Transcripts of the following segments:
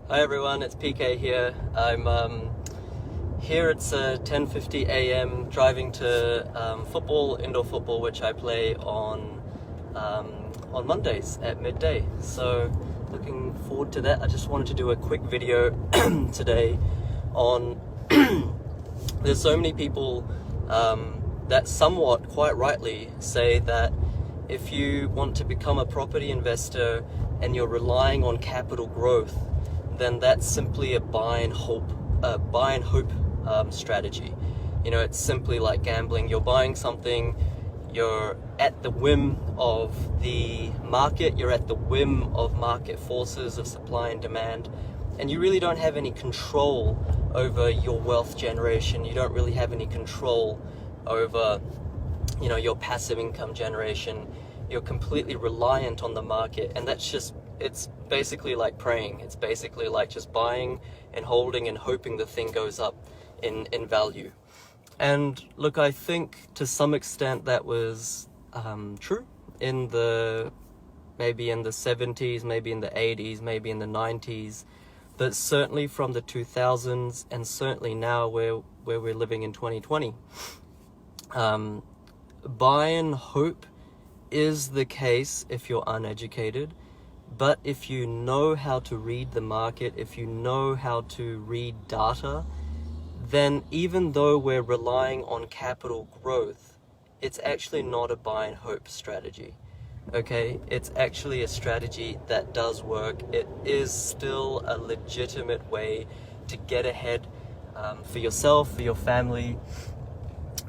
Hi everyone, it's PK here. I'm here. It's 10:50 a.m. driving to indoor football, which I play on Mondays at midday. So looking forward to that. I just wanted to do a quick video today on. There's so many people that somewhat quite rightly say that if you want to become a property investor and you're relying on capital growth, then that's simply a buy and hope strategy. You know, it's simply like gambling. You're buying something, you're at the whim of the market, you're at the whim of market forces of supply and demand, and you really don't have any control over your wealth generation. You don't really have any control over, you know, your passive income generation. You're completely reliant on the market, and it's basically like praying. It's basically like just buying and holding and hoping the thing goes up in value. And look, I think to some extent that was true maybe in the 70s, maybe in the 80s, maybe in the 90s, but certainly from the 2000s, and certainly now where we're living in 2020. Buy and hope is the case if you're uneducated, but if you know how to read the market, if you know how to read data, then even though we're relying on capital growth, it's actually not a buy and hope strategy. Okay, it's actually a strategy that does work. It is still a legitimate way to get ahead for yourself, for your family.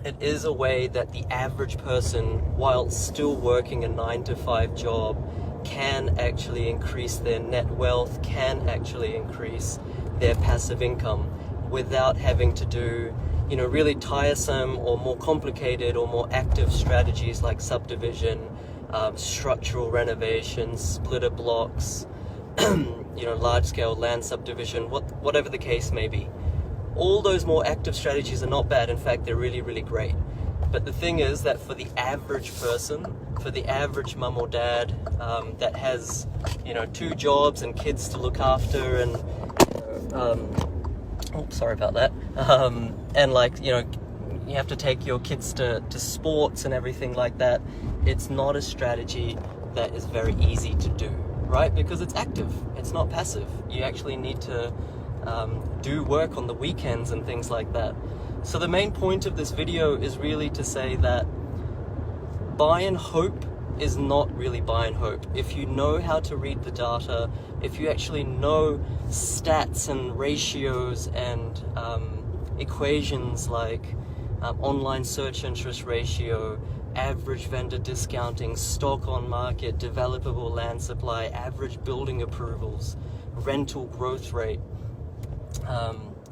It is a way that the average person, while still working a 9-to-5 job, can actually increase their net wealth, can actually increase their passive income without having to do, you know, really tiresome or more complicated or more active strategies like subdivision, structural renovations, splitter blocks, you know, large-scale land subdivision, whatever the case may be. All those more active strategies are not bad. In fact, they're really, really great. But the thing is that for the average person, for the average mum or dad that has, you know, 2 jobs and kids to look after, and sorry about that, and like, you know, you have to take your kids to sports and everything like that, it's not a strategy that is very easy to do, right? Because it's active, it's not passive. You actually need to do work on the weekends and things like that. So the main point of this video is really to say that buy and hope is not really buy and hope. If you know how to read the data, if you actually know stats and ratios and equations like online search interest ratio, average vendor discounting, stock on market, developable land supply, average building approvals, rental growth rate,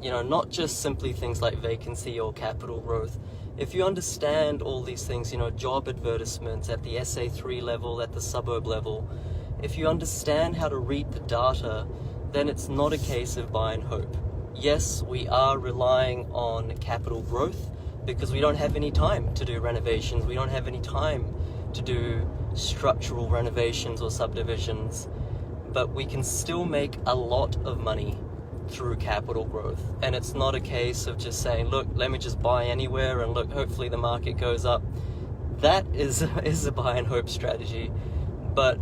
you know, not just simply things like vacancy or capital growth. If you understand all these things, you know, job advertisements at the SA3 level, at the suburb level, if you understand how to read the data, then it's not a case of buy and hope. Yes, we are relying on capital growth because we don't have any time to do renovations. We don't have any time to do structural renovations or subdivisions, but we can still make a lot of money through capital growth. And it's not a case of just saying, look, let me just buy anywhere and look, hopefully the market goes up. That is a buy and hope strategy. But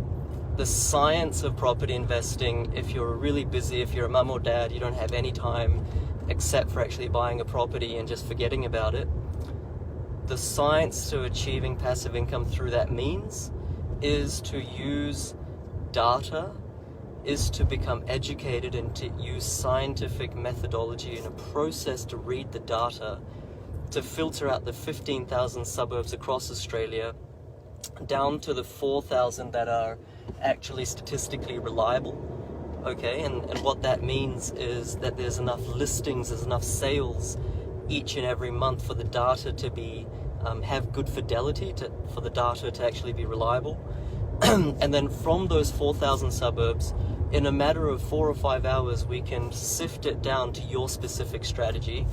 the science of property investing, if you're really busy, if you're a mum or dad, you don't have any time except for actually buying a property and just forgetting about it, the science to achieving passive income through that means is to use data, is to become educated and to use scientific methodology and a process to read the data, to filter out the 15,000 suburbs across Australia down to the 4,000 that are actually statistically reliable. Okay, and what that means is that there's enough listings, there's enough sales each and every month for the data to be have good fidelity, for the data to actually be reliable. And then from those 4,000 suburbs, in a matter of 4 or 5 hours, we can sift it down to your specific strategy.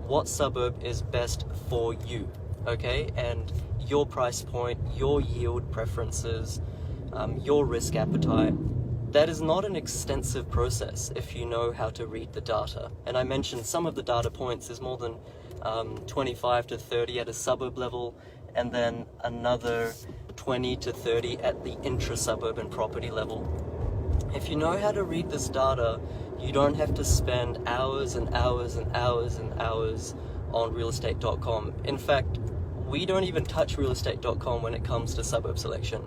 What suburb is best for you, okay? And your price point, your yield preferences, your risk appetite. that is not an extensive process if you know how to read the data. And I mentioned some of the data points is more than 25 to 30 at a suburb level, and then another 20 to 30 at the intra-suburban property level. If you know how to read this data, you don't have to spend hours and hours and hours and hours on realestate.com. In fact, we don't even touch realestate.com when it comes to suburb selection.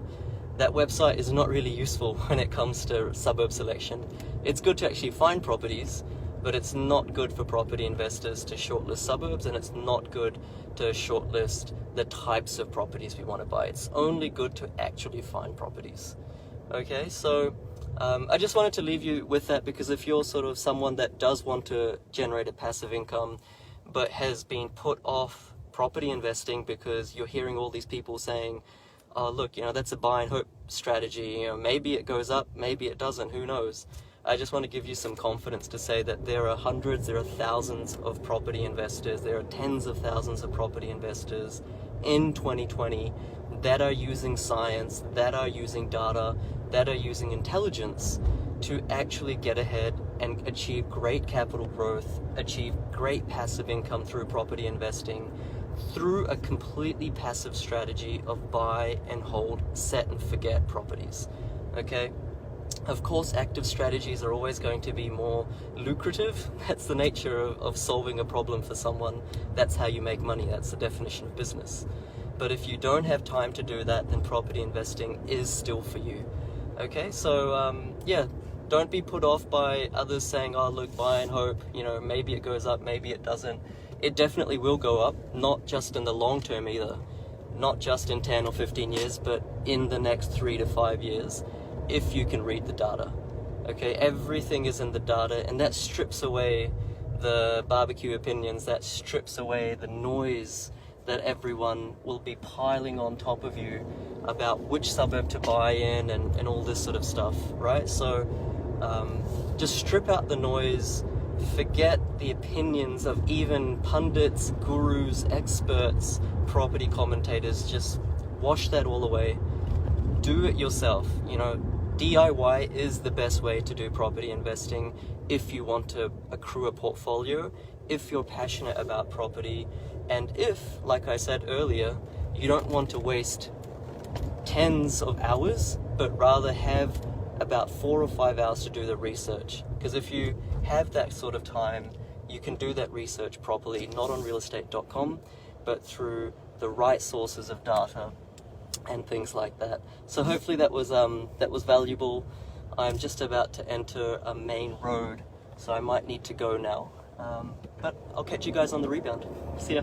That website is not really useful when it comes to suburb selection. It's good to actually find properties, but it's not good for property investors to shortlist suburbs, and it's not good to shortlist the types of properties we want to buy. It's only good to actually find properties. Okay, so I just wanted to leave you with that, because if you're sort of someone that does want to generate a passive income but has been put off property investing because you're hearing all these people saying, oh look, that's a buy and hope strategy, maybe it goes up, maybe it doesn't, who knows. I just want to give you some confidence to say that there are hundreds, there are thousands of property investors, there are tens of thousands of property investors in 2020 that are using science, that are using data, that are using intelligence to actually get ahead and achieve great capital growth, achieve great passive income through property investing, through a completely passive strategy of buy and hold, set and forget properties. Okay? Of course, active strategies are always going to be more lucrative. That's the nature of solving a problem for someone. That's how you make money. That's the definition of business. But if you don't have time to do that, then property investing is still for you. Okay, so yeah, don't be put off by others saying, oh look, buy and hope, maybe it goes up, maybe it doesn't. It definitely will go up, not just in the long term either, not just in 10 or 15 years, but in the next 3 to 5 years, if you can read the data. Okay, everything is in the data, and that strips away the barbecue opinions, that strips away the noise that everyone will be piling on top of you about which suburb to buy in and all this sort of stuff, right? So just strip out the noise, forget the opinions of even pundits, gurus, experts, property commentators. Just wash that all away. Do it yourself. DIY is the best way to do property investing if you want to accrue a portfolio, if you're passionate about property, and if, like I said earlier, you don't want to waste tens of hours, but rather have about 4 or 5 hours to do the research. Because if you have that sort of time, you can do that research properly, not on realestate.com, but through the right sources of data and things like that. So hopefully that was valuable. I'm just about to enter a main road, so I might need to go now. But I'll catch you guys on the rebound. See ya.